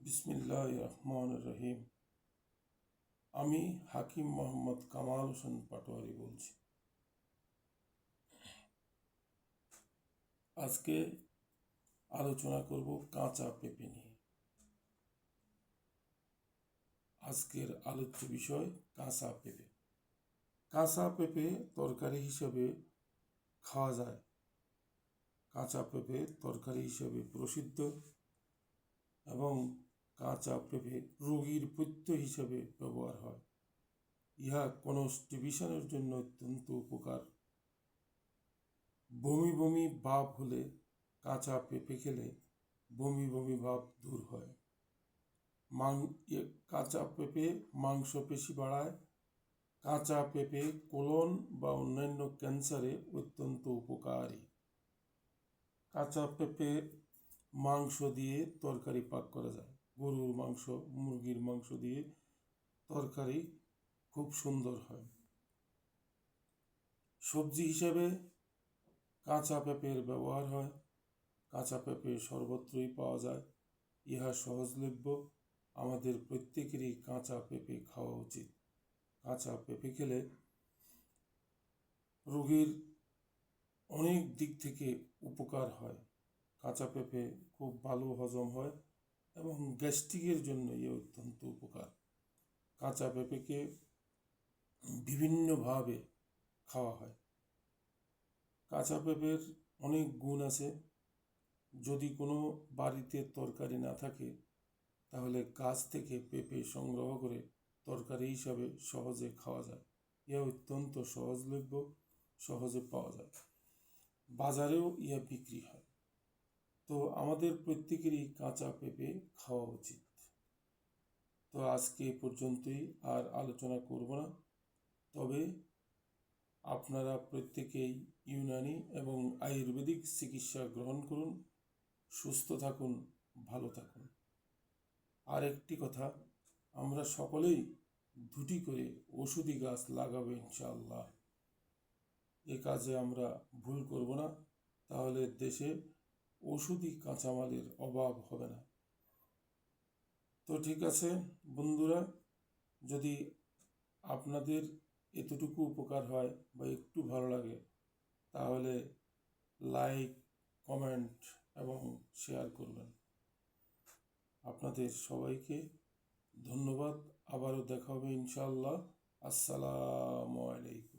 বিসমিল্লাহির রহমানির রহিম। আমি হাকিম মোহাম্মদ কামাল হোসেন পাটোয়ারি বলছি। আজকে আলোচনা করব কাঁচা পেঁপে নিয়ে। আজকের আলোচ্য বিষয় কাঁচা পেঁপে। কাঁচা পেঁপে তরকারি হিসেবে খাওয়া যায়। কাঁচা পেঁপে তরকারি হিসেবে প্রসিদ্ধ এবং কাঁচা পেঁপে রোগীর পথ্য হিসেবে ব্যবহার হয়। ইহা কনস্টিপেশনের জন্য অত্যন্ত উপকার। বমি বমি ভাব হলে কাঁচা পেঁপে খেলে বমি বমি ভাব দূর হয়। কাঁচা পেঁপে মাংসপেশি বাড়ায়। কাঁচা পেঁপে কোলন বা অন্যান্য ক্যান্সারে অত্যন্ত উপকারী। কাঁচা পেঁপে মাংস দিয়ে তরকারি পাক করা যায়। গরুর মাংস, মুরগির মাংস দিয়ে তরকারি খুব সুন্দর হয়। সবজি হিসেবে কাঁচা পেঁপের ব্যবহার হয়। কাঁচা পেঁপে সর্বত্রই পাওয়া যায়। ইহা সহজলভ্য। আমাদের প্রত্যেকেরই কাঁচা পেঁপে খাওয়া উচিত। কাঁচা পেঁপে খেলে রোগীর অনেক দিক থেকে উপকার হয়। কাঁচা পেঁপে খুব ভালো হজম হয় এবং গ্যাস্ট্রিকের জন্য এ অত্যন্ত উপকার। কাঁচা পেঁপেকে বিভিন্নভাবে খাওয়া হয়। কাঁচা পেঁপের অনেক গুণ আছে। যদি কোনো বাড়িতে তরকারি না থাকে তাহলে গাছ থেকে পেঁপে সংগ্রহ করে তরকারি হিসাবে সহজে খাওয়া যায়। ইহা অত্যন্ত সহজলভ্য, সহজে পাওয়া যায়। বাজারেও ইহা বিক্রি হয়। তো আমাদের প্রত্যেকেরই কাঁচা পেঁপে খাওয়া উচিত। তো আজকে এ পর্যন্তই, আর আলোচনা করব না। তবে আপনারা প্রত্যেকেই ইউনানি এবং আয়ুর্বেদিক চিকিৎসা গ্রহণ করুন। সুস্থ থাকুন, ভালো থাকুন। আর একটি কথা, আমরা সকলেই 2টি করে ওষুধি গাছ লাগাবো ইনশাআল্লাহ। এ কাজে আমরা ভুল করব না, তাহলে দেশে ওষুধি কাঁচামালের অভাব হবে না। তো ঠিক আছে বন্ধুরা, যদি আপনাদের এতটুকু উপকার হয় বা একটু ভালো লাগে তাহলে লাইক, কমেন্ট এবং শেয়ার করবেন। আপনাদের সবাইকে ধন্যবাদ। আবারও দেখা হবে ইনশাআল্লাহ। আসসালামু আলাইকুম।